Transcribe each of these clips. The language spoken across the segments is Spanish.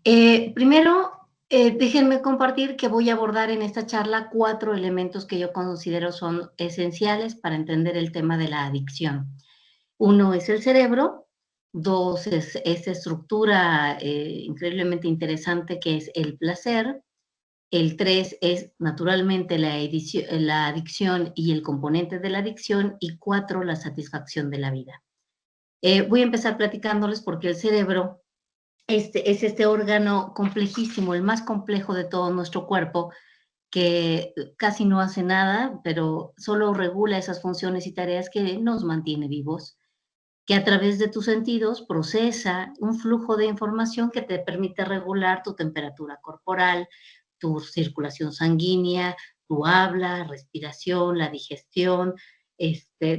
Primero, déjenme compartir que voy a abordar en esta charla 4 elementos que yo considero son esenciales para entender el tema de la adicción. Uno es el cerebro, 2 es esta estructura, increíblemente interesante que es el placer, el 3 es naturalmente la adicción y el componente de la adicción, y 4 la satisfacción de la vida. Voy a empezar platicándoles porque el cerebro es este órgano complejísimo, el más complejo de todo nuestro cuerpo, que casi no hace nada, pero solo regula esas funciones y tareas que nos mantiene vivos, que a través de tus sentidos procesa un flujo de información que te permite regular tu temperatura corporal, tu circulación sanguínea, tu habla, respiración, la digestión,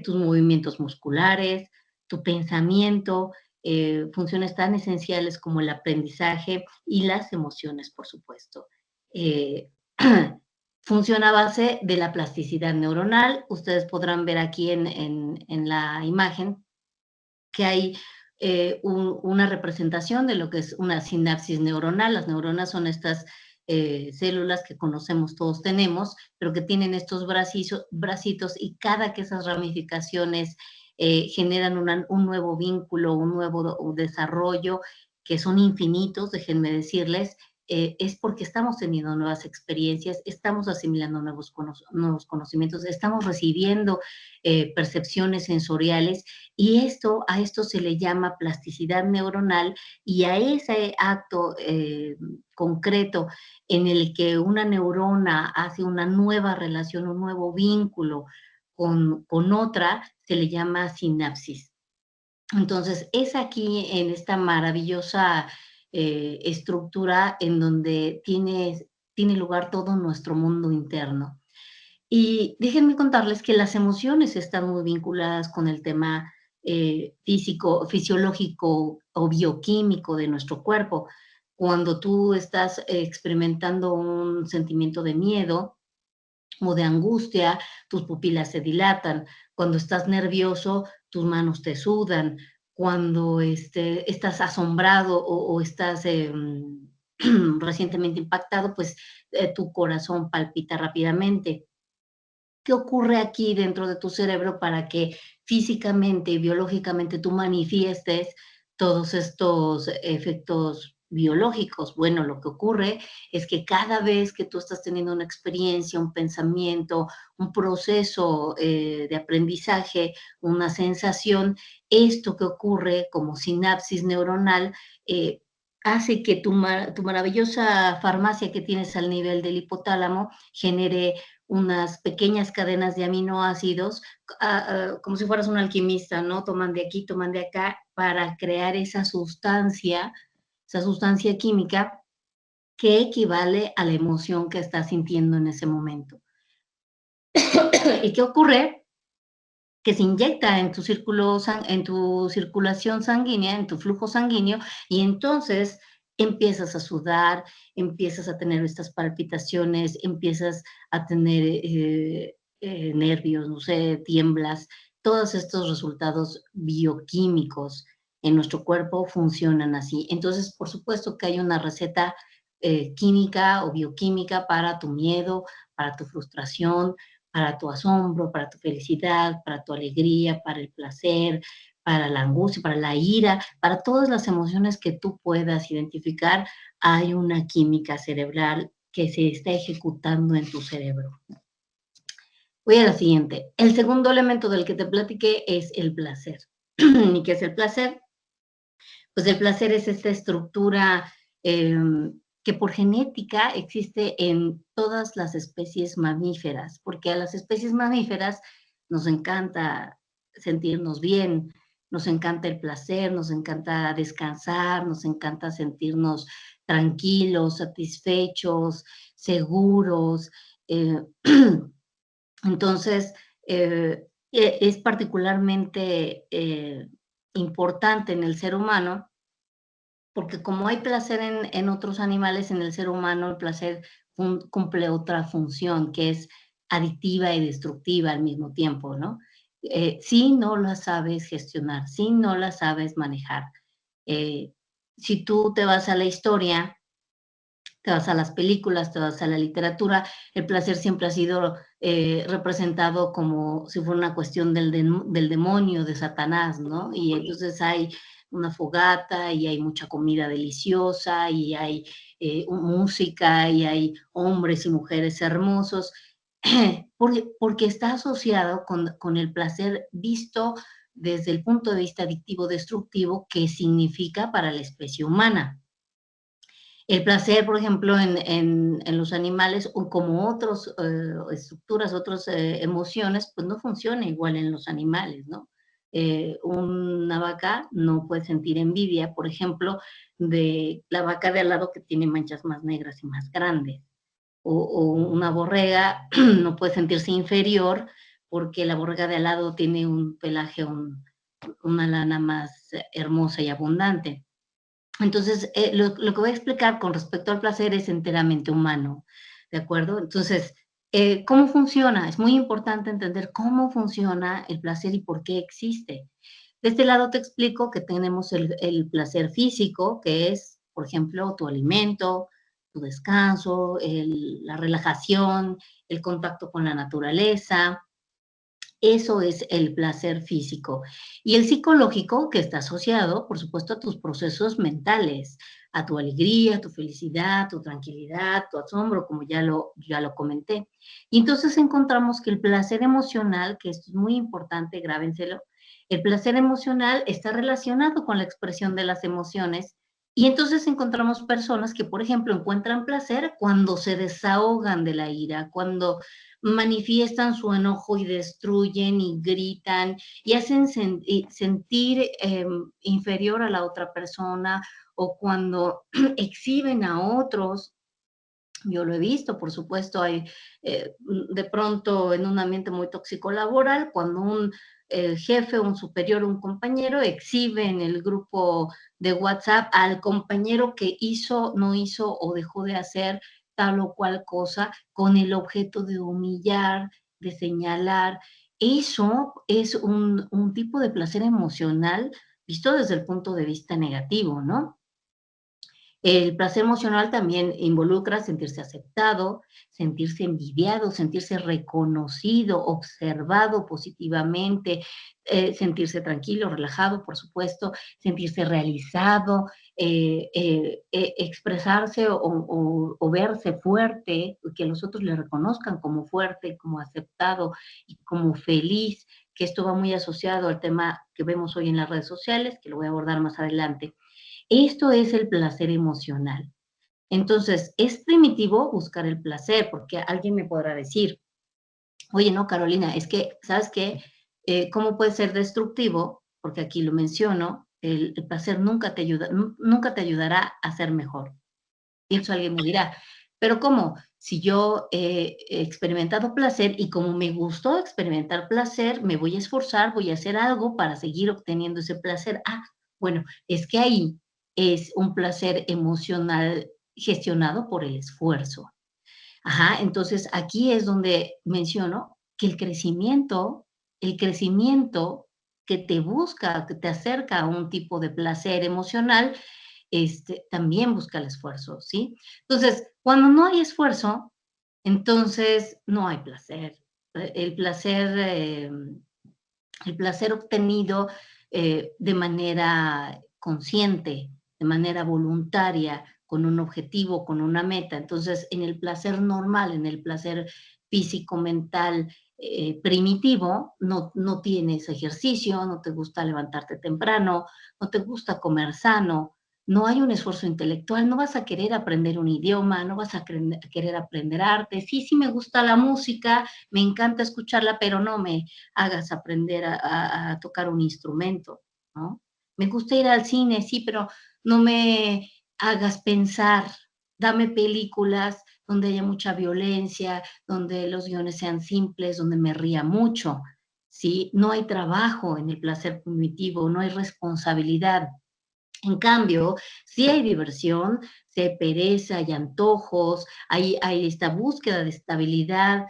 tus movimientos musculares, tu pensamiento, funciones tan esenciales como el aprendizaje y las emociones, por supuesto. Eh, Funciona a base de la plasticidad neuronal. Ustedes podrán ver aquí en la imagen que hay una representación de lo que es una sinapsis neuronal. Las neuronas son estas células que conocemos, todos tenemos, pero que tienen estos bracitos y cada que esas ramificaciones generan un nuevo vínculo, un nuevo desarrollo, que son infinitos, déjenme decirles, es porque estamos teniendo nuevas experiencias, estamos asimilando nuevos conocimientos, estamos recibiendo percepciones sensoriales, y a esto se le llama plasticidad neuronal, y a ese acto concreto en el que una neurona hace una nueva relación, un nuevo vínculo con otra, se le llama sinapsis. Entonces, es aquí en esta maravillosa estructura en donde tiene lugar todo nuestro mundo interno. Y déjenme contarles que las emociones están muy vinculadas con el tema físico, fisiológico o bioquímico de nuestro cuerpo. Cuando tú estás experimentando un sentimiento de miedo o de angustia, tus pupilas se dilatan. Cuando estás nervioso, tus manos te sudan. Cuando estás asombrado o estás recientemente impactado, pues tu corazón palpita rápidamente. ¿Qué ocurre aquí dentro de tu cerebro para que físicamente y biológicamente tú manifiestes todos estos efectos biológicos? Bueno, lo que ocurre es que cada vez que tú estás teniendo una experiencia, un pensamiento, un proceso de aprendizaje, una sensación, esto que ocurre como sinapsis neuronal hace que tu maravillosa farmacia que tienes al nivel del hipotálamo genere unas pequeñas cadenas de aminoácidos, como si fueras un alquimista, ¿no? Toman de aquí, toman de acá, para crear esa sustancia química que equivale a la emoción que estás sintiendo en ese momento. ¿Y qué ocurre? Que se inyecta en en tu circulación sanguínea, en tu flujo sanguíneo, y entonces empiezas a sudar, empiezas a tener estas palpitaciones, empiezas a tener nervios, no sé, tiemblas. Todos estos resultados bioquímicos en nuestro cuerpo funcionan así. Entonces, por supuesto que hay una receta química o bioquímica para tu miedo, para tu frustración, para tu asombro, para tu felicidad, para tu alegría, para el placer, para la angustia, para la ira, para todas las emociones que tú puedas identificar, hay una química cerebral que se está ejecutando en tu cerebro. Voy a la siguiente. El segundo elemento del que te platiqué es el placer. ¿Y qué es el placer? Pues el placer es esta estructura que por genética existe en todas las especies mamíferas, porque a las especies mamíferas nos encanta sentirnos bien, nos encanta el placer, nos encanta descansar, nos encanta sentirnos tranquilos, satisfechos, seguros. Eh, entonces, es particularmente importante en el ser humano porque como hay placer en otros animales, en el ser humano el placer cumple otra función que es adictiva y destructiva al mismo tiempo, ¿no? Si no la sabes gestionar, si no la sabes manejar. Si tú te vas a la historia, te vas a las películas, te vas a la literatura, el placer siempre ha sido representado como si fuera una cuestión del demonio, de Satanás, ¿no? Y entonces hay una fogata y hay mucha comida deliciosa y hay música y hay hombres y mujeres hermosos, porque está asociado con el placer visto desde el punto de vista adictivo destructivo que significa para la especie humana. El placer, por ejemplo, en los animales, o como otras estructuras, otras emociones, pues no funciona igual en los animales, ¿no? Una vaca no puede sentir envidia, por ejemplo, de la vaca de al lado que tiene manchas más negras y más grandes. O una borrega no puede sentirse inferior porque la borrega de al lado tiene un pelaje, una lana más hermosa y abundante. Entonces, lo que voy a explicar con respecto al placer es enteramente humano, ¿de acuerdo? Entonces, ¿cómo funciona? Es muy importante entender cómo funciona el placer y por qué existe. De este lado te explico que tenemos el placer físico, que es, por ejemplo, tu alimento, tu descanso, la relajación, el contacto con la naturaleza, eso es el placer físico. Y el psicológico, que está asociado, por supuesto, a tus procesos mentales, a tu alegría, tu felicidad, tu tranquilidad, tu asombro, como ya lo comenté. Y entonces encontramos que el placer emocional, que esto es muy importante, grábenselo, el placer emocional está relacionado con la expresión de las emociones. Y entonces encontramos personas que, por ejemplo, encuentran placer cuando se desahogan de la ira, cuando manifiestan su enojo y destruyen y gritan y hacen sentir inferior a la otra persona, o cuando exhiben a otros. Yo lo he visto, por supuesto, hay de pronto en un ambiente muy tóxico laboral, cuando un jefe, un superior, un compañero exhibe en el grupo de WhatsApp al compañero que hizo, no hizo o dejó de hacer tal o cual cosa con el objeto de humillar, de señalar. Eso es un tipo de placer emocional visto desde el punto de vista negativo, ¿no? El placer emocional también involucra sentirse aceptado, sentirse envidiado, sentirse reconocido, observado positivamente, sentirse tranquilo, relajado, por supuesto, sentirse realizado, expresarse o verse fuerte, que los otros le reconozcan como fuerte, como aceptado y como feliz, que esto va muy asociado al tema que vemos hoy en las redes sociales, que lo voy a abordar más adelante. Esto es el placer emocional. Entonces, es primitivo buscar el placer, porque alguien me podrá decir, oye, no, Carolina, es que, ¿sabes qué? ¿Cómo puede ser destructivo? Porque aquí lo menciono, el placer nunca te ayuda, nunca te ayudará a ser mejor. Y eso alguien me dirá, pero ¿cómo? Si yo he experimentado placer y como me gustó experimentar placer, me voy a esforzar, voy a hacer algo para seguir obteniendo ese placer. Ah, bueno, es que ahí es un placer emocional gestionado por el esfuerzo. Ajá, entonces aquí es donde menciono que el crecimiento que te busca, que te acerca a un tipo de placer emocional, también busca el esfuerzo, ¿sí? Entonces, cuando no hay esfuerzo, entonces no hay placer. El placer, el placer obtenido de manera consciente, de manera voluntaria, con un objetivo, con una meta. Entonces, en el placer normal, en el placer físico, mental, primitivo, no tienes ejercicio, no te gusta levantarte temprano, no te gusta comer sano, no hay un esfuerzo intelectual, no vas a querer aprender un idioma, no vas a querer aprender arte. Sí, sí me gusta la música, me encanta escucharla, pero no me hagas aprender a tocar un instrumento, ¿no? Me gusta ir al cine, sí, pero no me hagas pensar, dame películas donde haya mucha violencia, donde los guiones sean simples, donde me ría mucho, ¿sí? No hay trabajo en el placer primitivo, no hay responsabilidad. En cambio, sí hay diversión, sí hay pereza, hay antojos, hay esta búsqueda de estabilidad,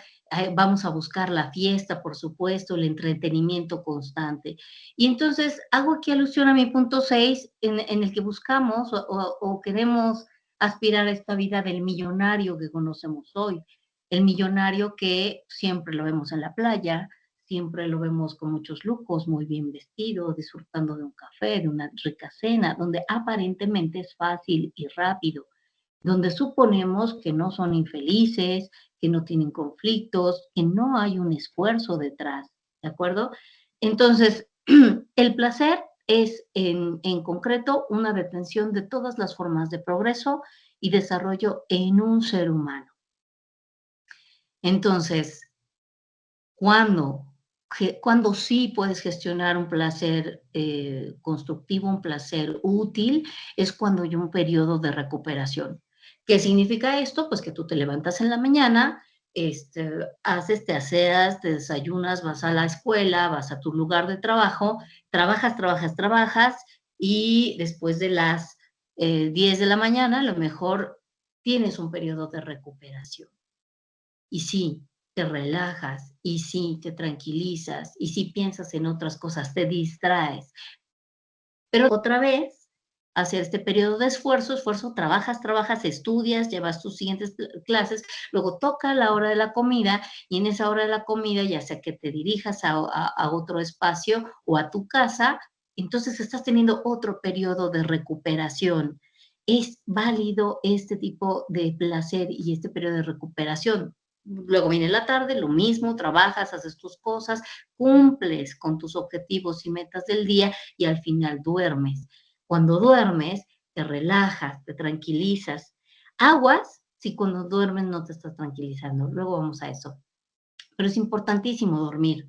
vamos a buscar la fiesta, por supuesto, el entretenimiento constante. Y entonces hago aquí alusión a mi punto 6, en el que buscamos o queremos aspirar a esta vida del millonario que conocemos hoy. El millonario que siempre lo vemos en la playa, siempre lo vemos con muchos lujos, muy bien vestido, disfrutando de un café, de una rica cena, donde aparentemente es fácil y rápido, donde suponemos que no son infelices, que no tienen conflictos, que no hay un esfuerzo detrás, ¿de acuerdo? Entonces, el placer es en concreto una detención de todas las formas de progreso y desarrollo en un ser humano. Entonces, ¿cuándo? Cuando sí puedes gestionar un placer constructivo, un placer útil, es cuando hay un periodo de recuperación. ¿Qué significa esto? Pues que tú te levantas en la mañana, te aseas, te desayunas, vas a la escuela, vas a tu lugar de trabajo, trabajas, y después de las 10 de la mañana, a lo mejor tienes un periodo de recuperación. Y sí, te relajas, y sí, te tranquilizas, y sí piensas en otras cosas, te distraes. Pero otra vez, hacer este periodo de esfuerzo, trabajas, estudias, llevas tus siguientes clases, luego toca la hora de la comida, y en esa hora de la comida, ya sea que te dirijas a otro espacio o a tu casa, entonces estás teniendo otro periodo de recuperación. Es válido este tipo de placer y este periodo de recuperación. Luego viene la tarde, lo mismo, trabajas, haces tus cosas, cumples con tus objetivos y metas del día y al final duermes. Cuando duermes, te relajas, te tranquilizas. Aguas si cuando duermes no te estás tranquilizando. Luego vamos a eso. Pero es importantísimo dormir.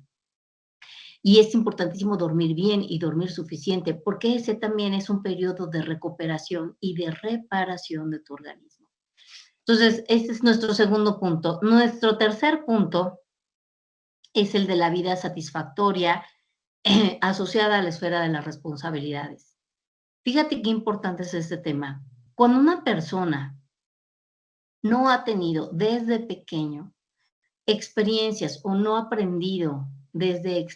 Y es importantísimo dormir bien y dormir suficiente, porque ese también es un periodo de recuperación y de reparación de tu organismo. Entonces, este es nuestro segundo punto. Nuestro tercer punto es el de la vida satisfactoria asociada a la esfera de las responsabilidades. Fíjate qué importante es este tema. Cuando una persona no ha tenido desde pequeño experiencias o no ha aprendido desde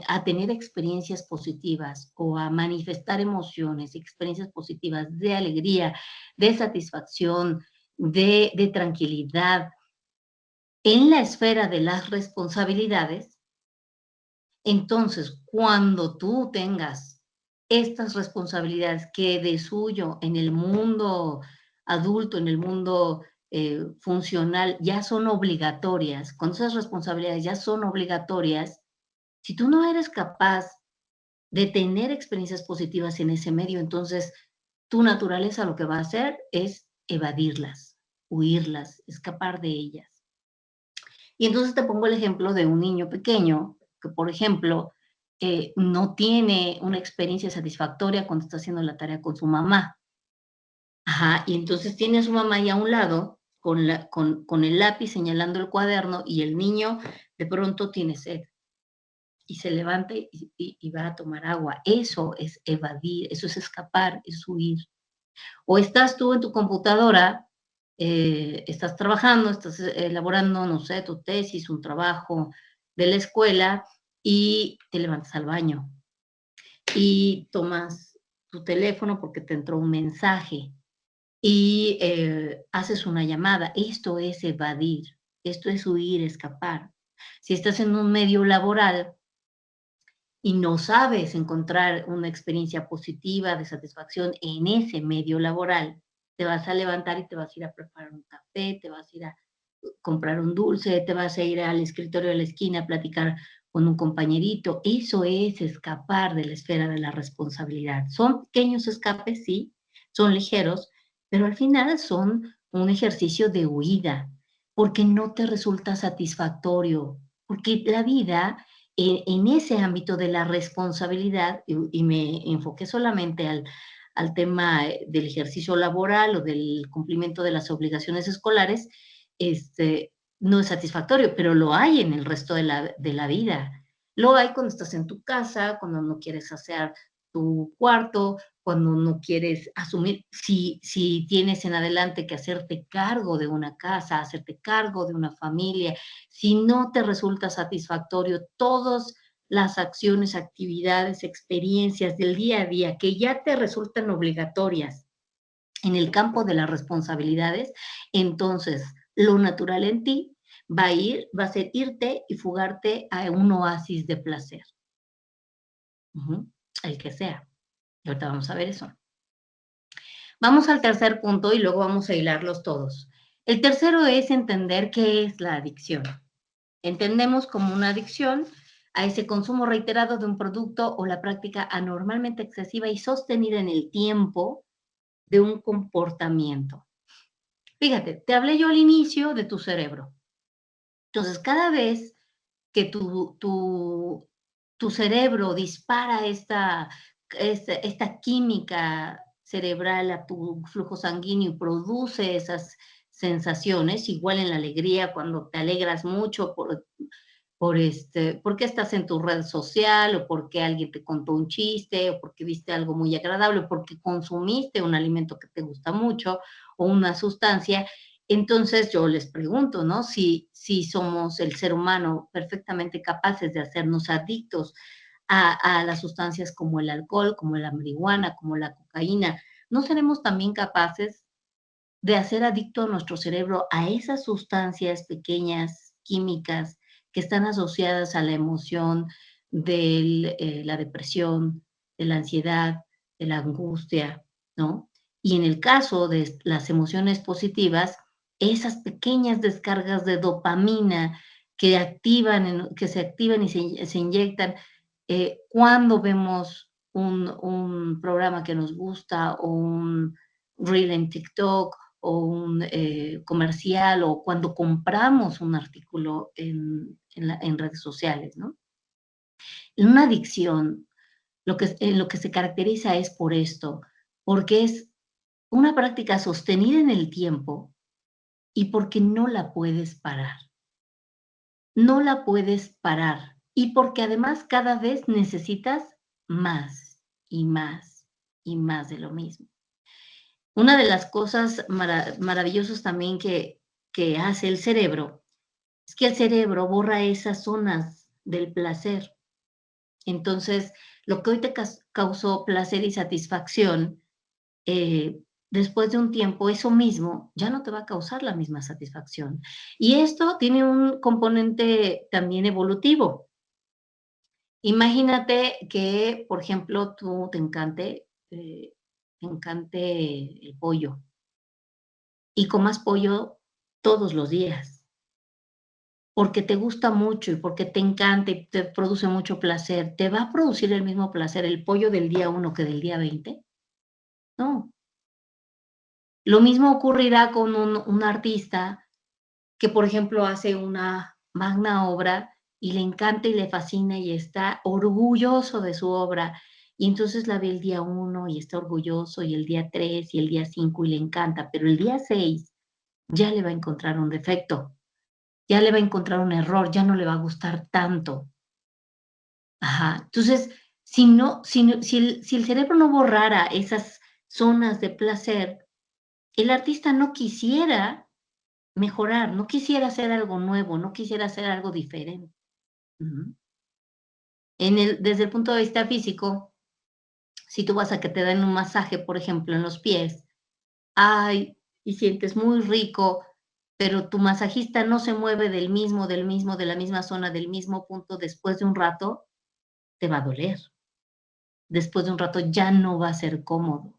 a tener experiencias positivas o a manifestar emociones, experiencias positivas de alegría, de satisfacción, de tranquilidad en la esfera de las responsabilidades, entonces cuando tú tengas estas responsabilidades que de suyo en el mundo adulto, en el mundo funcional, ya son obligatorias, cuando esas responsabilidades ya son obligatorias, si tú no eres capaz de tener experiencias positivas en ese medio, entonces tu naturaleza lo que va a hacer es evadirlas, huirlas, escapar de ellas. Y entonces te pongo el ejemplo de un niño pequeño que, por ejemplo, no tiene una experiencia satisfactoria cuando está haciendo la tarea con su mamá. Ajá, y entonces tiene a su mamá ahí a un lado con el lápiz señalando el cuaderno y el niño de pronto tiene sed y se levanta y va a tomar agua. Eso es evadir, eso es escapar, es huir. O estás tú en tu computadora, estás trabajando, estás elaborando, no sé, tu tesis, un trabajo de la escuela y te levantas al baño y tomas tu teléfono porque te entró un mensaje y haces una llamada. Esto es evadir, esto es huir, escapar. Si estás en un medio laboral y no sabes encontrar una experiencia positiva de satisfacción en ese medio laboral, te vas a levantar y te vas a ir a preparar un café, te vas a ir a comprar un dulce, te vas a ir al escritorio de la esquina a platicar con un compañerito. Eso es escapar de la esfera de la responsabilidad. Son pequeños escapes, sí, son ligeros, pero al final son un ejercicio de huida, porque no te resulta satisfactorio, porque la vida en ese ámbito de la responsabilidad, y me enfoqué solamente al tema del ejercicio laboral o del cumplimiento de las obligaciones escolares, no es satisfactorio, pero lo hay en el resto de la vida. Lo hay cuando estás en tu casa, cuando no quieres hacer tu cuarto, cuando no quieres asumir, si tienes en adelante que hacerte cargo de una casa, hacerte cargo de una familia, si no te resulta satisfactorio todas las acciones, actividades, experiencias del día a día que ya te resultan obligatorias en el campo de las responsabilidades, entonces lo natural en ti va a ser irte y fugarte a un oasis de placer. El que sea. Y ahorita vamos a ver eso. Vamos al tercer punto y luego vamos a hilarlos todos. El tercero es entender qué es la adicción. Entendemos como una adicción a ese consumo reiterado de un producto o la práctica anormalmente excesiva y sostenida en el tiempo de un comportamiento. Fíjate, te hablé yo al inicio de tu cerebro. Entonces, cada vez que tu cerebro dispara esta química cerebral a tu flujo sanguíneo y produce esas sensaciones, igual en la alegría, cuando te alegras mucho porque estás en tu red social, o porque alguien te contó un chiste, o porque viste algo muy agradable, o porque consumiste un alimento que te gusta mucho, o una sustancia. Entonces yo les pregunto, ¿no? Si somos el ser humano perfectamente capaces de hacernos adictos a las sustancias como el alcohol, como la marihuana, como la cocaína, ¿no seremos también capaces de hacer adicto a nuestro cerebro a esas sustancias pequeñas, químicas, que están asociadas a la emoción de la depresión, de la ansiedad, de la angustia, ¿no? Y en el caso de las emociones positivas, esas pequeñas descargas de dopamina que se activan y se inyectan cuando vemos un programa que nos gusta o un reel en TikTok o un comercial o cuando compramos un artículo en redes sociales, ¿no? Una adicción, lo que se caracteriza es por esto, porque es una práctica sostenida en el tiempo y porque no la puedes parar. No la puedes parar y porque además cada vez necesitas más y más y más de lo mismo. Una de las cosas maravillosas también que hace el cerebro es que el cerebro borra esas zonas del placer. Entonces, lo que hoy te causó placer y satisfacción, después de un tiempo, eso mismo ya no te va a causar la misma satisfacción. Y esto tiene un componente también evolutivo. Imagínate que, por ejemplo, te encante el pollo y comas pollo todos los días, porque te gusta mucho y porque te encanta y te produce mucho placer. ¿Te va a producir el mismo placer el pollo del día 1 que del día 20? No. Lo mismo ocurrirá con un artista que, por ejemplo, hace una magna obra y le encanta y le fascina y está orgulloso de su obra. Y entonces la ve el día 1 y está orgulloso, y el día 3 y el día 5 y le encanta, pero el día 6 ya le va a encontrar un defecto, ya le va a encontrar un error, ya no le va a gustar tanto. Ajá. Entonces, si el cerebro no borrara esas zonas de placer, el artista no quisiera mejorar, no quisiera hacer algo nuevo, no quisiera hacer algo diferente. Ujú. Desde el punto de vista físico, si tú vas a que te den un masaje, por ejemplo, en los pies, ay, y sientes muy rico, pero tu masajista no se mueve de la misma zona, del mismo punto, después de un rato, te va a doler. Después de un rato ya no va a ser cómodo.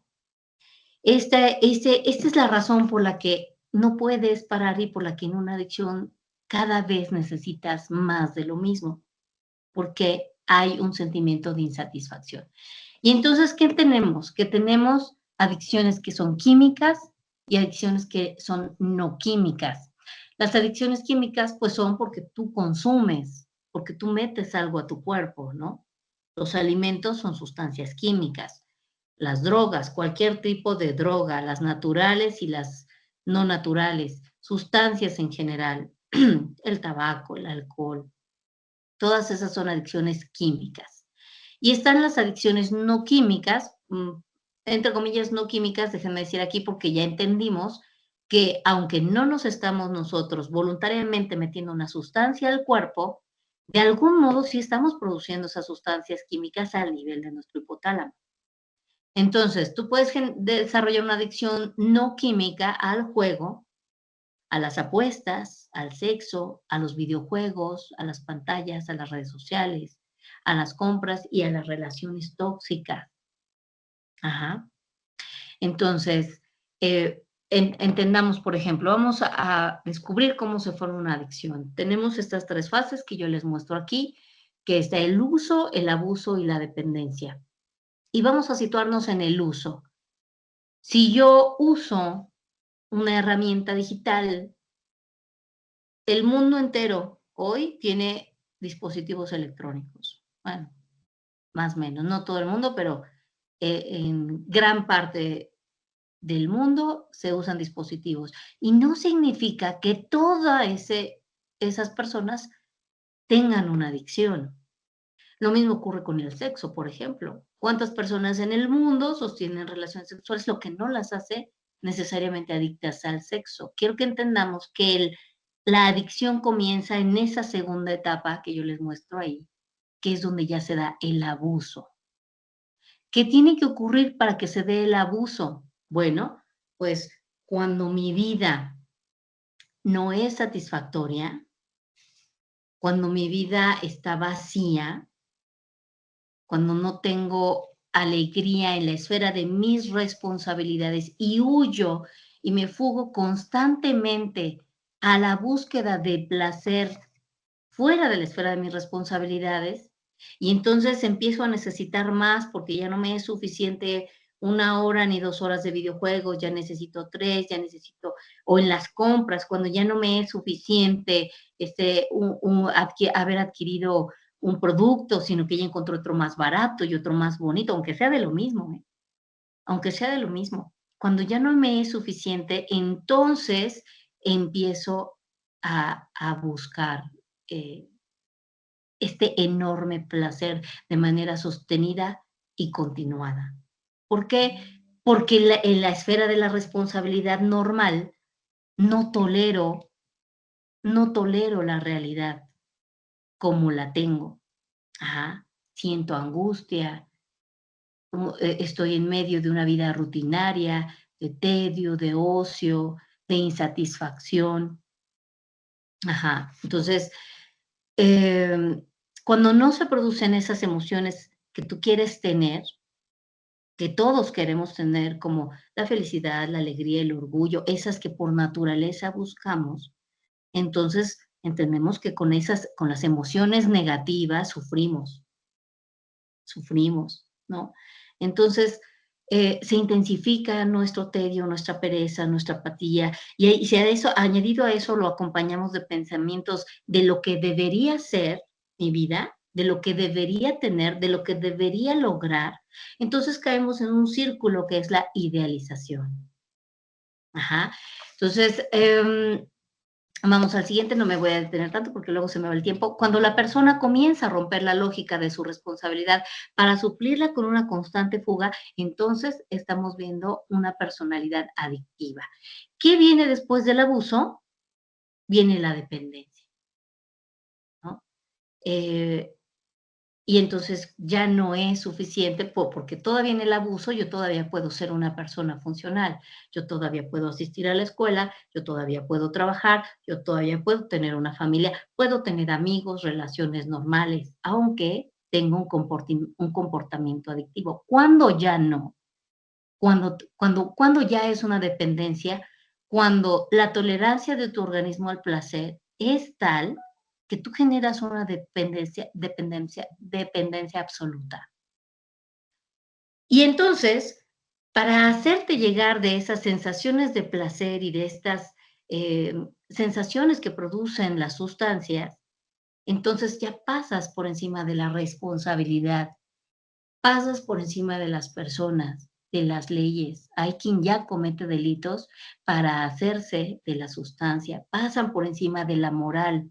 Esta es la razón por la que no puedes parar y por la que en una adicción cada vez necesitas más de lo mismo, porque hay un sentimiento de insatisfacción. Y entonces, ¿qué tenemos? Que tenemos adicciones que son químicas y adicciones que son no químicas. Las adicciones químicas, pues son porque tú consumes, porque tú metes algo a tu cuerpo, ¿no? Los alimentos son sustancias químicas. Las drogas, cualquier tipo de droga, las naturales y las no naturales, sustancias en general, el tabaco, el alcohol, todas esas son adicciones químicas. Y están las adicciones no químicas, entre comillas, no químicas, déjenme decir aquí, porque ya entendimos que aunque no nos estamos nosotros voluntariamente metiendo una sustancia al cuerpo, de algún modo sí estamos produciendo esas sustancias químicas al nivel de nuestro hipotálamo. Entonces, tú puedes desarrollar una adicción no química al juego, a las apuestas, al sexo, a los videojuegos, a las pantallas, a las redes sociales, a las compras y a las relaciones tóxicas. Ajá. Entonces, entendamos, por ejemplo, vamos a descubrir cómo se forma una adicción. Tenemos estas 3 fases que yo les muestro aquí, que está el uso, el abuso y la dependencia. Y vamos a situarnos en el uso. Si yo uso una herramienta digital, el mundo entero hoy tiene dispositivos electrónicos. Bueno, más o menos, no todo el mundo, pero en gran parte del mundo se usan dispositivos. Y no significa que todas esas personas tengan una adicción. Lo mismo ocurre con el sexo, por ejemplo. ¿Cuántas personas en el mundo sostienen relaciones sexuales, lo que no las hace necesariamente adictas al sexo? Quiero que entendamos que la adicción comienza en esa segunda etapa que yo les muestro ahí, que es donde ya se da el abuso. ¿Qué tiene que ocurrir para que se dé el abuso? Bueno, pues cuando mi vida no es satisfactoria, cuando mi vida está vacía, cuando no tengo alegría en la esfera de mis responsabilidades y huyo y me fugo constantemente a la búsqueda de placer fuera de la esfera de mis responsabilidades, y entonces empiezo a necesitar más porque ya no me es suficiente 1 hora ni 2 horas de videojuegos, ya necesito 3, ya necesito, o en las compras, cuando ya no me es suficiente haber adquirido un producto, sino que ya encontré otro más barato y otro más bonito, aunque sea de lo mismo, aunque sea de lo mismo. Cuando ya no me es suficiente, entonces empiezo a buscar eh, este enorme placer de manera sostenida y continuada. ¿Por qué? Porque en la esfera de la responsabilidad normal no tolero, no tolero la realidad como la tengo. Ajá. Siento angustia, estoy en medio de una vida rutinaria, de tedio, de ocio, de insatisfacción. Ajá. Entonces, cuando no se producen esas emociones que tú quieres tener, que todos queremos tener, como la felicidad, la alegría, el orgullo, esas que por naturaleza buscamos, entonces entendemos que con las emociones negativas sufrimos, ¿no? Entonces, se intensifica nuestro tedio, nuestra pereza, nuestra apatía, y si añadido a eso lo acompañamos de pensamientos de lo que debería ser mi vida, de lo que debería tener, de lo que debería lograr, entonces caemos en un círculo que es la idealización. Ajá. Entonces, vamos al siguiente, no me voy a detener tanto porque luego se me va el tiempo. Cuando la persona comienza a romper la lógica de su responsabilidad para suplirla con una constante fuga, entonces estamos viendo una personalidad adictiva. ¿Qué viene después del abuso? Viene la dependencia, ¿no? Eh, Y entonces ya no es suficiente porque todavía en el abuso yo todavía puedo ser una persona funcional, yo todavía puedo asistir a la escuela, yo todavía puedo trabajar, yo todavía puedo tener una familia, puedo tener amigos, relaciones normales, aunque tengo un comportamiento adictivo. ¿Cuándo ya no? Cuando ya es una dependencia, cuando la tolerancia de tu organismo al placer es tal que tú generas una dependencia absoluta. Y entonces, para hacerte llegar de esas sensaciones de placer y de estas sensaciones que producen las sustancias, entonces ya pasas por encima de la responsabilidad, pasas por encima de las personas, de las leyes. Hay quien ya comete delitos para hacerse de la sustancia, pasan por encima de la moral.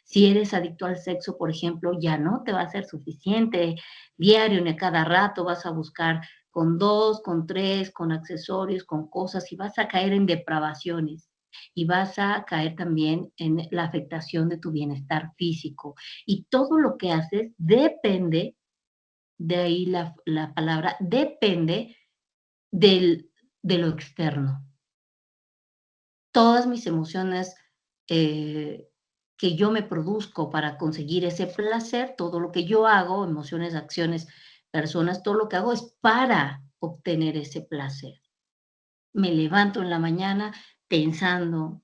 Si eres adicto al sexo, por ejemplo, ya no te va a ser suficiente diario ni a cada rato, vas a buscar con 2, con 3, con accesorios, con cosas, y vas a caer en depravaciones. Y vas a caer también en la afectación de tu bienestar físico. Y todo lo que haces depende, de ahí la palabra, depende de lo externo. Todas mis emociones que yo me produzco para conseguir ese placer, todo lo que yo hago, emociones, acciones, personas, todo lo que hago es para obtener ese placer. Me levanto en la mañana pensando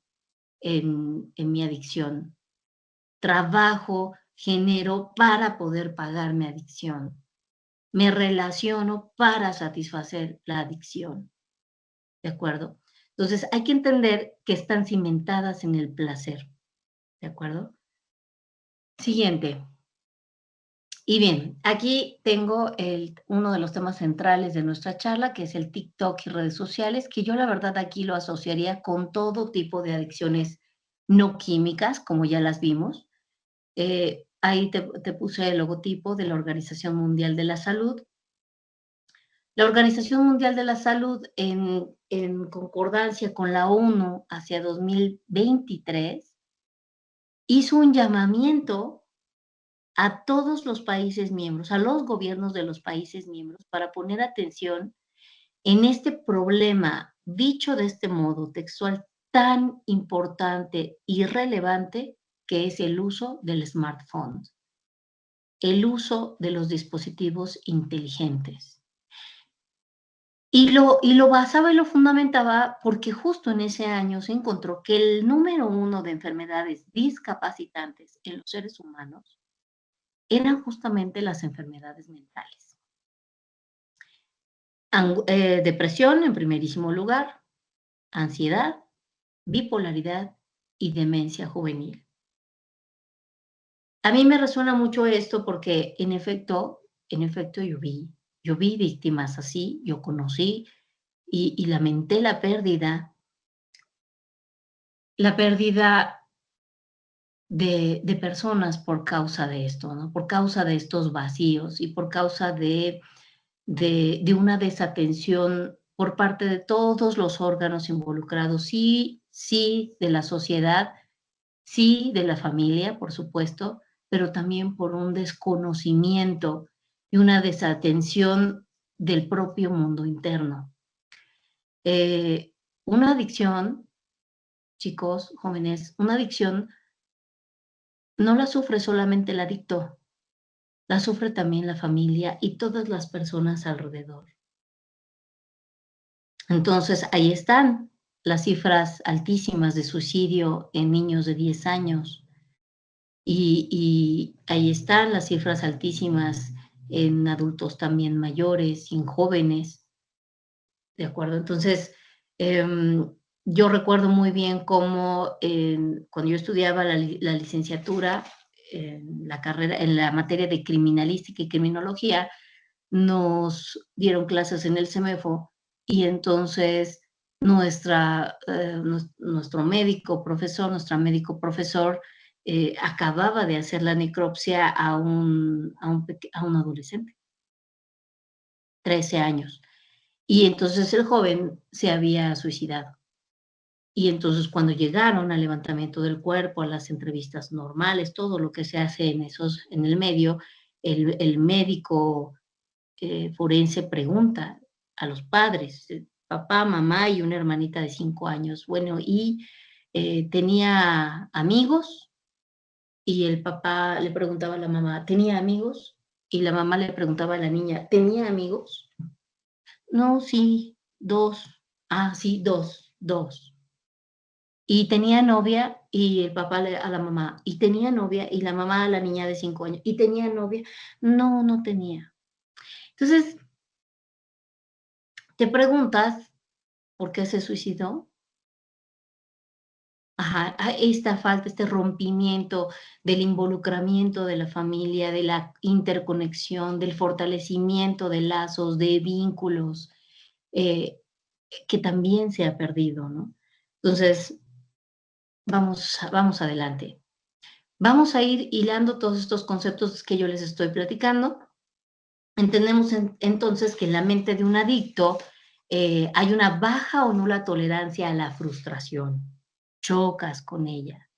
en mi adicción. Trabajo, genero para poder pagar mi adicción. Me relaciono para satisfacer la adicción. ¿De acuerdo? Entonces, hay que entender que están cimentadas en el placer. ¿De acuerdo? Siguiente. Y bien, aquí tengo uno de los temas centrales de nuestra charla, que es el TikTok y redes sociales, que yo la verdad aquí lo asociaría con todo tipo de adicciones no químicas, como ya las vimos. Ahí te puse el logotipo de la Organización Mundial de la Salud. La Organización Mundial de la Salud, en concordancia con la ONU hacia 2023, hizo un llamamiento a todos los países miembros, a los gobiernos de los países miembros, para poner atención en este problema, dicho de este modo textual, tan importante y relevante que es el uso del smartphone, el uso de los dispositivos inteligentes. Y lo basaba y lo fundamentaba porque justo en ese año se encontró que el número 1 de enfermedades discapacitantes en los seres humanos eran justamente las enfermedades mentales. Depresión en primerísimo lugar, ansiedad, bipolaridad y demencia juvenil. A mí me resuena mucho esto porque en efecto yo vi víctimas así, yo conocí y lamenté la pérdida de personas por causa de esto, ¿no? Por causa de estos vacíos y por causa de una desatención por parte de todos los órganos involucrados, sí, sí, de la sociedad, sí, de la familia, por supuesto, pero también por un desconocimiento y una desatención del propio mundo interno. Una adicción, chicos, jóvenes, una adicción no la sufre solamente el adicto, la sufre también la familia y todas las personas alrededor. Entonces, ahí están las cifras altísimas de suicidio en niños de 10 años y ahí están las cifras altísimas en adultos también mayores y en jóvenes, ¿de acuerdo? Entonces, yo recuerdo muy bien cómo cuando yo estudiaba la licenciatura, en la carrera, en la materia de criminalística y criminología, nos dieron clases en el CEMEFO y entonces nuestro médico profesor, nuestra médico profesor, acababa de hacer la necropsia a un adolescente, 13 años. Y entonces el joven se había suicidado. Y entonces cuando llegaron al levantamiento del cuerpo, a las entrevistas normales, todo lo que se hace en el medio, el médico forense pregunta a los padres, papá, mamá y una hermanita de 5 años, bueno, y tenía amigos, y el papá le preguntaba a la mamá, ¿tenía amigos? Y la mamá le preguntaba a la niña, ¿tenía amigos? No, sí, 2. Ah, sí, 2, 2. Y tenía novia, y el papá a la mamá, y tenía novia, y la mamá a la niña de 5 años, y tenía novia. No, no tenía. Entonces, te preguntas, ¿por qué se suicidó? Ajá, esta falta, este rompimiento del involucramiento de la familia, de la interconexión, del fortalecimiento de lazos, de vínculos, eh, que también se ha perdido, ¿no? Entonces, vamos adelante. Vamos a ir hilando todos estos conceptos que yo les estoy platicando. Entendemos entonces que en la mente de un adicto hay una baja o nula tolerancia a la frustración. Chocas con ella,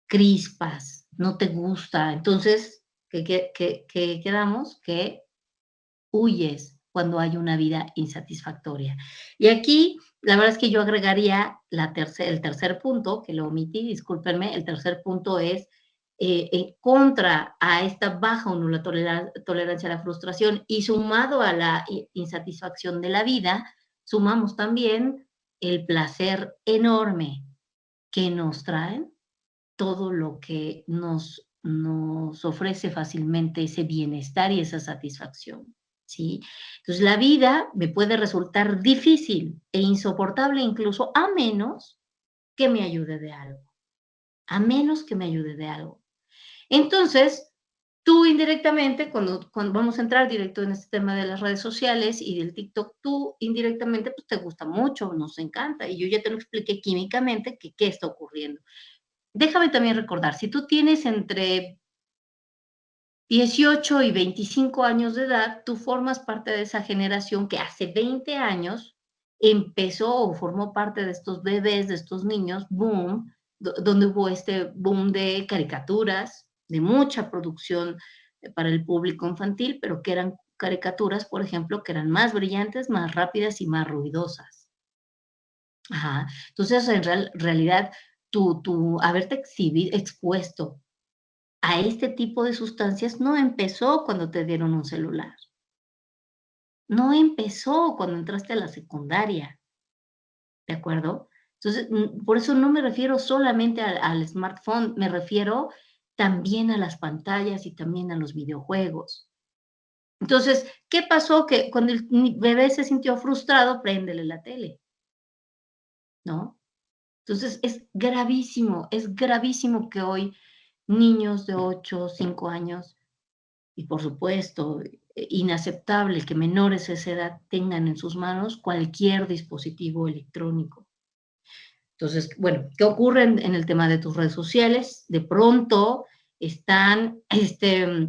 crispas, no te gusta. Entonces, ¿qué quedamos? Que huyes cuando hay una vida insatisfactoria. Y aquí, la verdad es que yo agregaría el tercer punto, que lo omití, discúlpenme, el tercer punto es en contra a esta baja o nula tolerancia a la frustración y sumado a la insatisfacción de la vida, sumamos también el placer enorme que nos traen todo lo que nos ofrece fácilmente ese bienestar y esa satisfacción, ¿sí? Entonces, la vida me puede resultar difícil e insoportable incluso a menos que me ayude de algo, a menos que me ayude de algo. Entonces, tú indirectamente, cuando vamos a entrar directo en este tema de las redes sociales y del TikTok, tú indirectamente, pues te gusta mucho, nos encanta, y yo ya te lo expliqué químicamente que qué está ocurriendo. Déjame también recordar, si tú tienes entre 18 y 25 años de edad, tú formas parte de esa generación que hace 20 años empezó o formó parte de estos bebés, de estos niños, boom, donde hubo este boom de caricaturas, de mucha producción para el público infantil, pero que eran caricaturas, por ejemplo, que eran más brillantes, más rápidas y más ruidosas. Ajá. Entonces, en realidad, tu haberte expuesto a este tipo de sustancias no empezó cuando te dieron un celular, no empezó cuando entraste a la secundaria, ¿de acuerdo? Entonces, por eso no me refiero solamente al smartphone, me refiero también a las pantallas y también a los videojuegos. Entonces, ¿qué pasó? Que cuando el bebé se sintió frustrado, préndele la tele, ¿no? Entonces, es gravísimo que hoy niños de 8 5 años y por supuesto, inaceptable que menores de esa edad tengan en sus manos cualquier dispositivo electrónico. Entonces, bueno, ¿qué ocurre en el tema de tus redes sociales? De pronto están este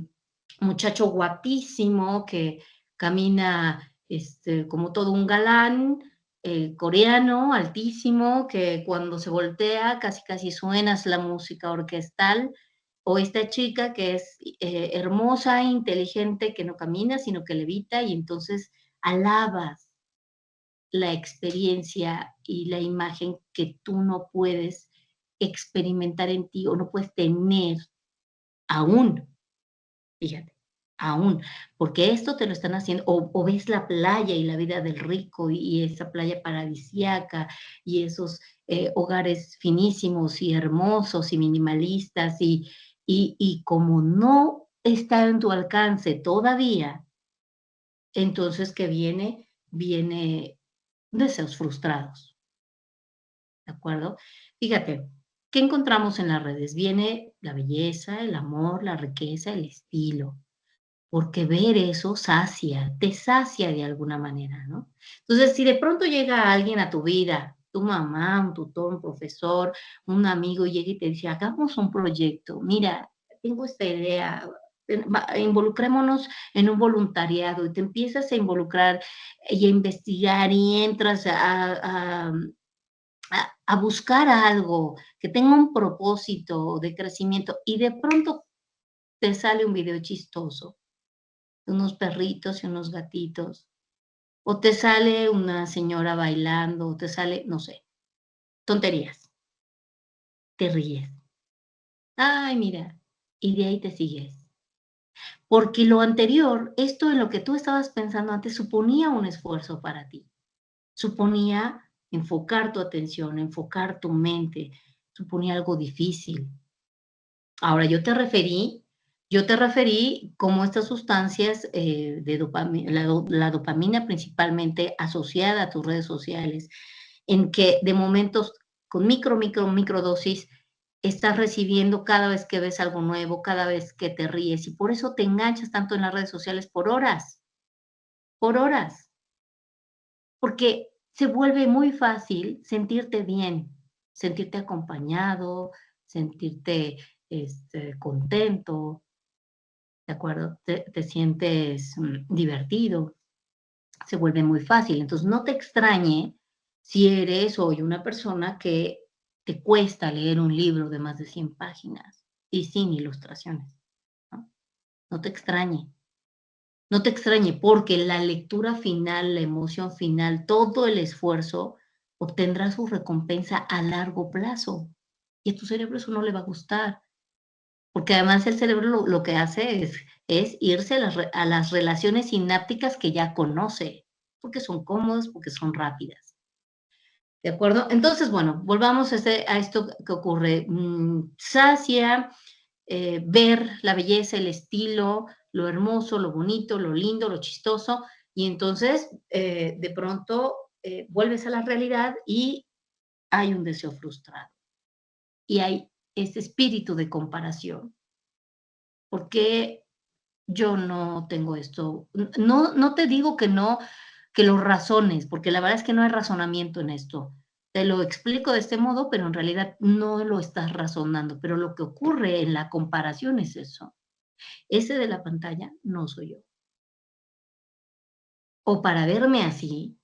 muchacho guapísimo que camina como todo un galán, coreano, altísimo, que cuando se voltea casi casi suenas la música orquestal, o esta chica que es hermosa, inteligente, que no camina, sino que levita, y entonces alabas la experiencia y la imagen que tú no puedes experimentar en ti o no puedes tener aún, fíjate, aún, porque esto te lo están haciendo, o ves la playa y la vida del rico y esa playa paradisiaca y esos hogares finísimos y hermosos y minimalistas y como no está en tu alcance todavía, entonces que viene deseos frustrados. ¿De acuerdo? Fíjate, ¿qué encontramos en las redes? Viene la belleza, el amor, la riqueza, el estilo, porque ver eso sacia, te sacia de alguna manera, ¿no? Entonces, si de pronto llega alguien a tu vida, tu mamá, un tutor, un profesor, un amigo, y llega y te dice, hagamos un proyecto, mira, tengo esta idea, involucrémonos en un voluntariado, y te empiezas a involucrar y a investigar y entras a buscar algo que tenga un propósito de crecimiento y de pronto te sale un video chistoso de unos perritos y unos gatitos, o te sale una señora bailando, o te sale, no sé, tonterías, te ríes. Ay, mira, y de ahí te sigues. Porque lo anterior, esto en lo que tú estabas pensando antes, suponía un esfuerzo para ti. Suponía enfocar tu atención, enfocar tu mente, suponía algo difícil. Ahora, yo te referí cómo estas sustancias de la dopamina principalmente asociada a tus redes sociales, en que de momentos con microdosis estás recibiendo cada vez que ves algo nuevo, cada vez que te ríes, y por eso te enganchas tanto en las redes sociales por horas, porque se vuelve muy fácil sentirte bien, sentirte acompañado, sentirte contento, ¿de acuerdo? Te sientes divertido, se vuelve muy fácil. Entonces, no te extrañe si eres hoy una persona que te cuesta leer un libro de más de 100 páginas y sin ilustraciones, ¿no? No te extrañe. No te extrañe, porque la lectura final, la emoción final, todo el esfuerzo obtendrá su recompensa a largo plazo. Y a tu cerebro eso no le va a gustar, porque además el cerebro lo que hace es irse a las relaciones sinápticas que ya conoce, porque son cómodas, porque son rápidas. ¿De acuerdo? Entonces, bueno, volvamos a esto que ocurre. Sacia, ver la belleza, el estilo, lo hermoso, lo bonito, lo lindo, lo chistoso, y entonces de pronto vuelves a la realidad y hay un deseo frustrado y hay ese espíritu de comparación. ¿Por qué yo no tengo esto? No, no te digo que no, que lo razones, porque la verdad es que no hay razonamiento en esto. Te lo explico de este modo, pero en realidad no lo estás razonando. Pero lo que ocurre en la comparación es eso. Ese de la pantalla no soy yo. O para verme así,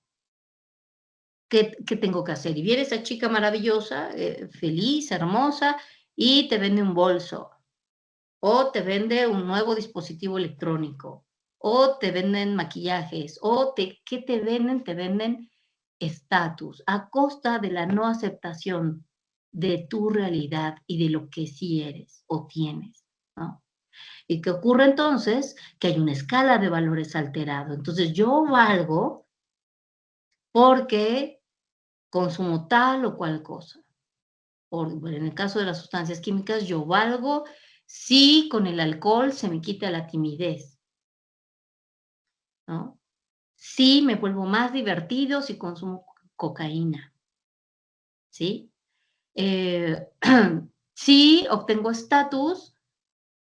¿qué tengo que hacer? Y viene esa chica maravillosa, feliz, hermosa, y te vende un bolso, o te vende un nuevo dispositivo electrónico, o te venden maquillajes, ¿qué te venden? Te venden estatus, a costa de la no aceptación de tu realidad y de lo que sí eres o tienes, ¿no? ¿Y qué ocurre entonces? Que hay una escala de valores alterado. Entonces yo valgo porque consumo tal o cual cosa. En el caso de las sustancias químicas, yo valgo si con el alcohol se me quita la timidez, ¿no? Si me vuelvo más divertido si consumo cocaína, ¿sí? Eh, si obtengo estatus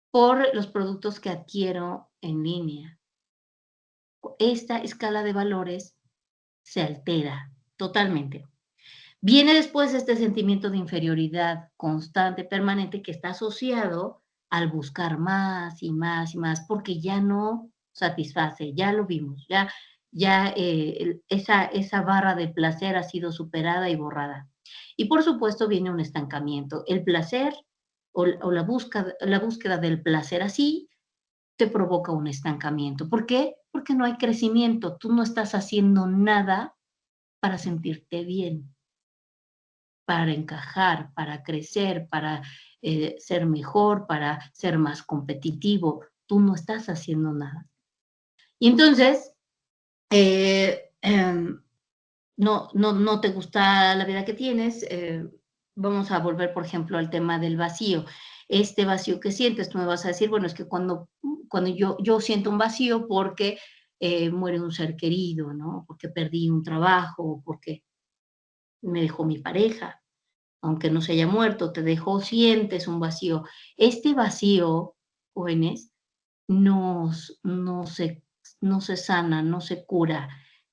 por los productos que adquiero en línea. Esta escala de valores se altera totalmente. Viene después este sentimiento de inferioridad constante, permanente, que está asociado al buscar más y más y más, porque ya no satisface, ya lo vimos, ya esa barra de placer ha sido superada y borrada. Y por supuesto viene un estancamiento. El placer o la búsqueda del placer así te provoca un estancamiento. ¿Por qué? Porque no hay crecimiento. Tú no estás haciendo nada para sentirte bien, para encajar, para crecer, para ser mejor, para ser más competitivo. Tú no estás haciendo nada. Y entonces, no te gusta la vida que tienes, vamos a volver, por ejemplo, al tema del vacío. Este vacío que sientes, tú me vas a decir, bueno, es que cuando yo siento un vacío porque muere un ser querido, ¿no? Porque perdí un trabajo, porque me dejó mi pareja, aunque no se haya muerto, te dejó, sientes un vacío. Este vacío, jóvenes, no se, no se sana, no se cura.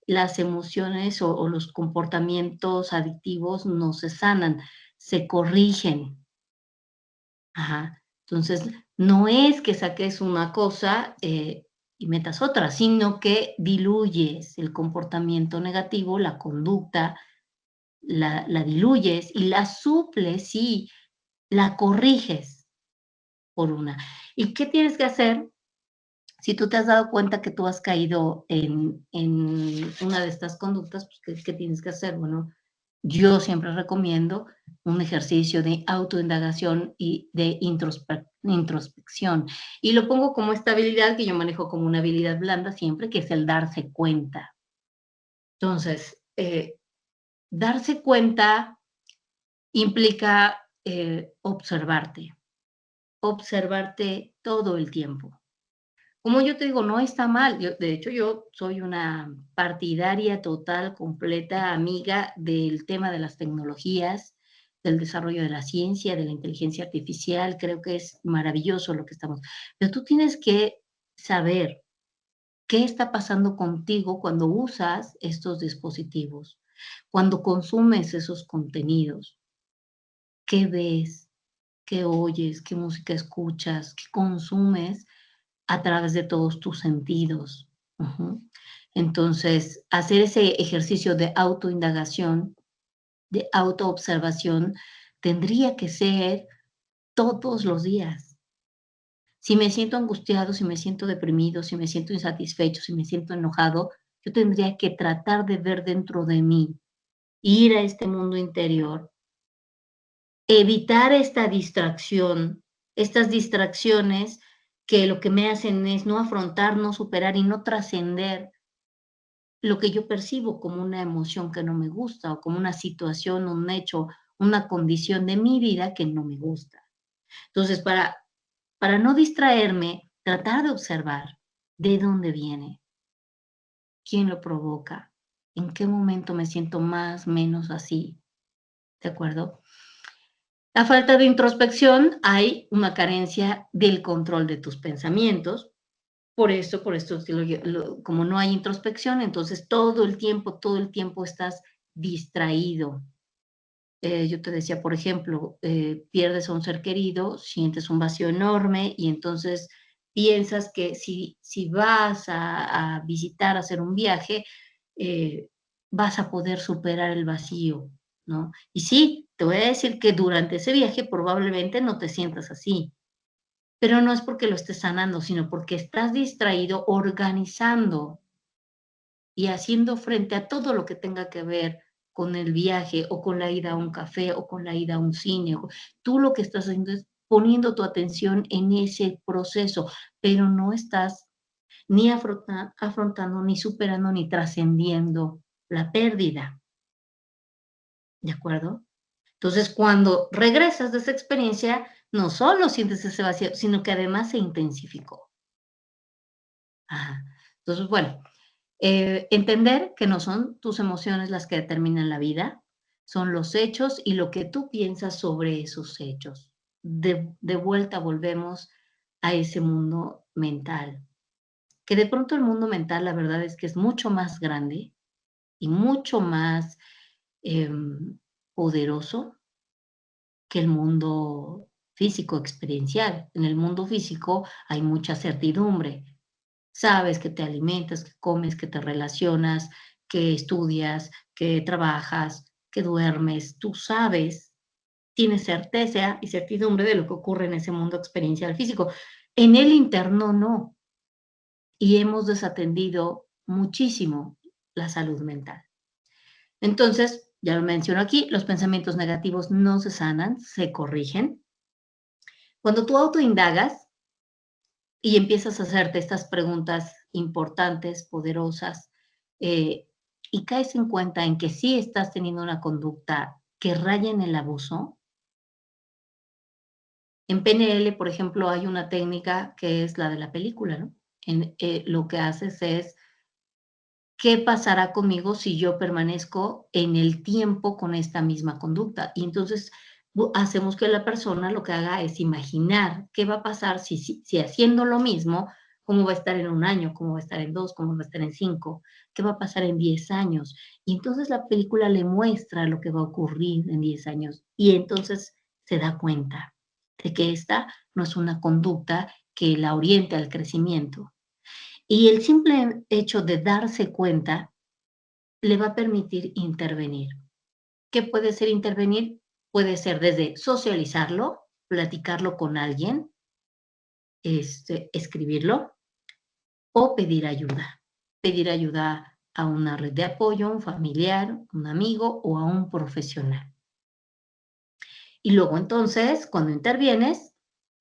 Las emociones o los comportamientos adictivos no se sanan, se corrigen. Ajá. Entonces, no es que saques una cosa y metas otra, sino que diluyes el comportamiento negativo, la conducta, la diluyes y la suples y la corriges por una. ¿Y qué tienes que hacer? Si tú te has dado cuenta que tú has caído en una de estas conductas, pues, ¿qué tienes que hacer? Bueno, yo siempre recomiendo un ejercicio de autoindagación y de introspección. Y lo pongo como esta habilidad que yo manejo como una habilidad blanda siempre, que es el darse cuenta. Entonces, darse cuenta implica observarte todo el tiempo. Como yo te digo, no está mal. De hecho, yo soy una partidaria total, completa, amiga del tema de las tecnologías, del desarrollo de la ciencia, de la inteligencia artificial. Creo que es maravilloso lo que estamos. Pero tú tienes que saber qué está pasando contigo cuando usas estos dispositivos, cuando consumes esos contenidos. ¿Qué ves? qué oyes, qué música escuchas, qué consumes a través de todos tus sentidos. Ujú. Entonces, hacer ese ejercicio de autoindagación, de autoobservación, tendría que ser todos los días. Si me siento angustiado, si me siento deprimido, si me siento insatisfecho, si me siento enojado, yo tendría que tratar de ver dentro de mí, ir a este mundo interior, evitar esta distracción, estas distracciones que lo que me hacen es no afrontar, no superar y no trascender lo que yo percibo como una emoción que no me gusta o como una situación, un hecho, una condición de mi vida que no me gusta. Entonces, para no distraerme, tratar de observar de dónde viene, quién lo provoca, en qué momento me siento más, menos así, ¿de acuerdo? La falta de introspección, hay una carencia del control de tus pensamientos. Por esto como no hay introspección, entonces todo el tiempo estás distraído. Yo te decía, por ejemplo, pierdes a un ser querido, sientes un vacío enorme y entonces piensas que si vas a visitar, a hacer un viaje, eh, vas a poder superar el vacío, ¿no? Y sí, te voy a decir que durante ese viaje probablemente no te sientas así, pero no es porque lo estés sanando, sino porque estás distraído organizando y haciendo frente a todo lo que tenga que ver con el viaje o con la ida a un café o con la ida a un cine. Tú lo que estás haciendo es poniendo tu atención en ese proceso, pero no estás ni afrontando, ni superando, ni trascendiendo la pérdida, ¿de acuerdo? Entonces, cuando regresas de esa experiencia, no solo sientes ese vacío, sino que además se intensificó. Ajá. Entonces, bueno, entender que no son tus emociones las que determinan la vida, son los hechos y lo que tú piensas sobre esos hechos. De vuelta volvemos a ese mundo mental, que de pronto el mundo mental, la verdad es que es mucho más grande y mucho más poderoso que el mundo físico experiencial. En el mundo físico hay mucha certidumbre. Sabes que te alimentas, que comes, que te relacionas, que estudias, que trabajas, que duermes. Tú sabes, tienes certeza y certidumbre de lo que ocurre en ese mundo experiencial físico. En el interno no. Y hemos desatendido muchísimo la salud mental. Entonces, ya lo menciono aquí, los pensamientos negativos no se sanan, se corrigen. Cuando tú autoindagas y empiezas a hacerte estas preguntas importantes, poderosas, eh, y caes en cuenta en que sí estás teniendo una conducta que raya en el abuso. En PNL, por ejemplo, hay una técnica que es la de la película, ¿no? Lo que haces es, ¿qué pasará conmigo si yo permanezco en el tiempo con esta misma conducta? Y entonces hacemos que la persona lo que haga es imaginar qué va a pasar si haciendo lo mismo, cómo va a estar en un año, cómo va a estar en 2, cómo va a estar en 5, qué va a pasar en 10 años. Y entonces la película le muestra lo que va a ocurrir en 10 años y entonces se da cuenta de que esta no es una conducta que la oriente al crecimiento. Y el simple hecho de darse cuenta le va a permitir intervenir. ¿Qué puede ser intervenir? Puede ser desde socializarlo, platicarlo con alguien, escribirlo o pedir ayuda. Pedir ayuda a una red de apoyo, a un familiar, un amigo o a un profesional. Y luego entonces, cuando intervienes,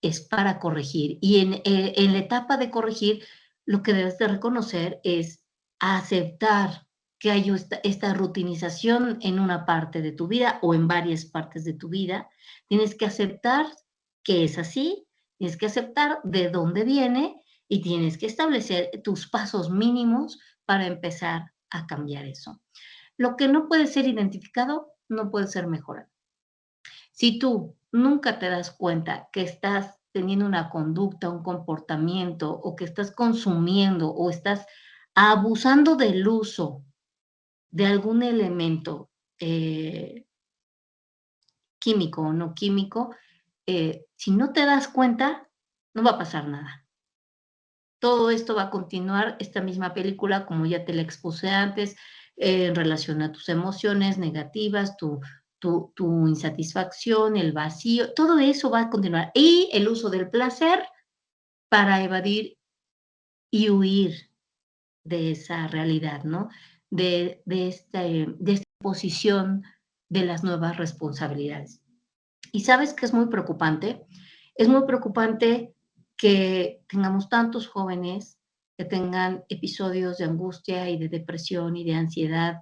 es para corregir. Y en la etapa de corregir, lo que debes de reconocer es aceptar que hay esta rutinización en una parte de tu vida o en varias partes de tu vida. Tienes que aceptar que es así, tienes que aceptar de dónde viene y tienes que establecer tus pasos mínimos para empezar a cambiar eso. Lo que no puede ser identificado no puede ser mejorado. Si tú nunca te das cuenta que estás teniendo una conducta, un comportamiento o que estás consumiendo o estás abusando del uso de algún elemento químico o no químico, si no te das cuenta, no va a pasar nada. Todo esto va a continuar, esta misma película, como ya te la expuse antes, en relación a tus emociones negativas, tu insatisfacción, el vacío, todo eso va a continuar. Y el uso del placer para evadir y huir de esa realidad, ¿no? De esta posición de las nuevas responsabilidades. ¿Y sabes qué es muy preocupante? Es muy preocupante que tengamos tantos jóvenes que tengan episodios de angustia y de depresión y de ansiedad,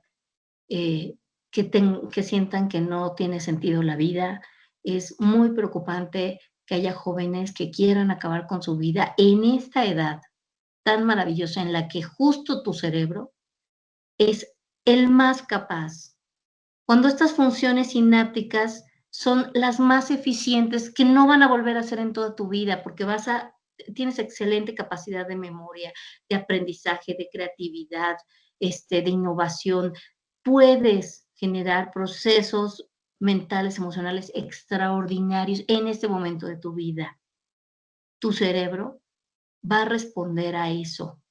que sientan que no tiene sentido la vida. Es muy preocupante que haya jóvenes que quieran acabar con su vida en esta edad tan maravillosa en la que justo tu cerebro es el más capaz. Cuando estas funciones sinápticas son las más eficientes, que no van a volver a hacer en toda tu vida, porque tienes excelente capacidad de memoria, de aprendizaje, de creatividad, de innovación. Puedes generar procesos mentales, emocionales extraordinarios en este momento de tu vida. Tu cerebro va a responder a eso.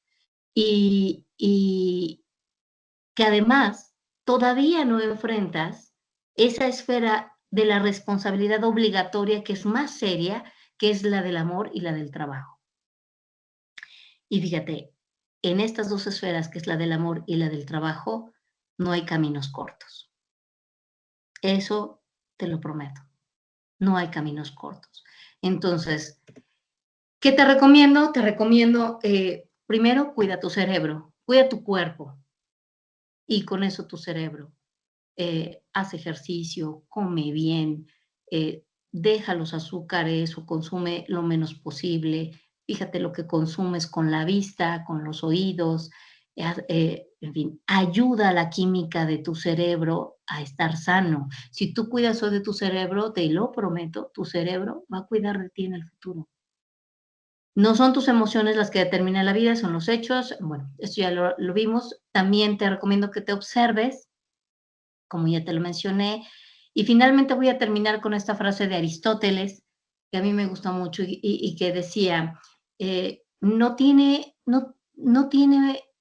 Y que además todavía no enfrentas esa esfera de la responsabilidad obligatoria que es más seria, que es la del amor y la del trabajo. Y fíjate, en estas dos esferas, que es la del amor y la del trabajo, no hay caminos cortos. Eso te lo prometo. No hay caminos cortos. Entonces, ¿qué te recomiendo? Te recomiendo, primero, cuida tu cerebro, cuida tu cuerpo y con eso tu cerebro. Haz ejercicio, come bien, deja los azúcares o consume lo menos posible. Fíjate lo que consumes con la vista, con los oídos, en fin, ayuda a la química de tu cerebro a estar sano. Si tú cuidas hoy de tu cerebro, te lo prometo, tu cerebro va a cuidar de ti en el futuro. No son tus emociones las que determinan la vida, son los hechos. Bueno, esto ya lo vimos. También te recomiendo que te observes, como ya te lo mencioné. Y finalmente voy a terminar con esta frase de Aristóteles, que a mí me gusta mucho y que decía, no tiene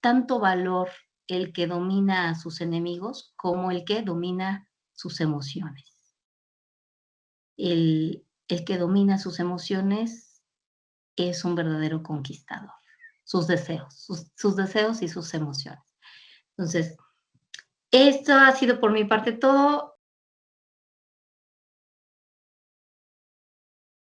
tanto valor el que domina a sus enemigos como el que domina sus emociones. El que domina sus emociones es un verdadero conquistador. Sus deseos, sus deseos y sus emociones. Entonces, esto ha sido por mi parte todo.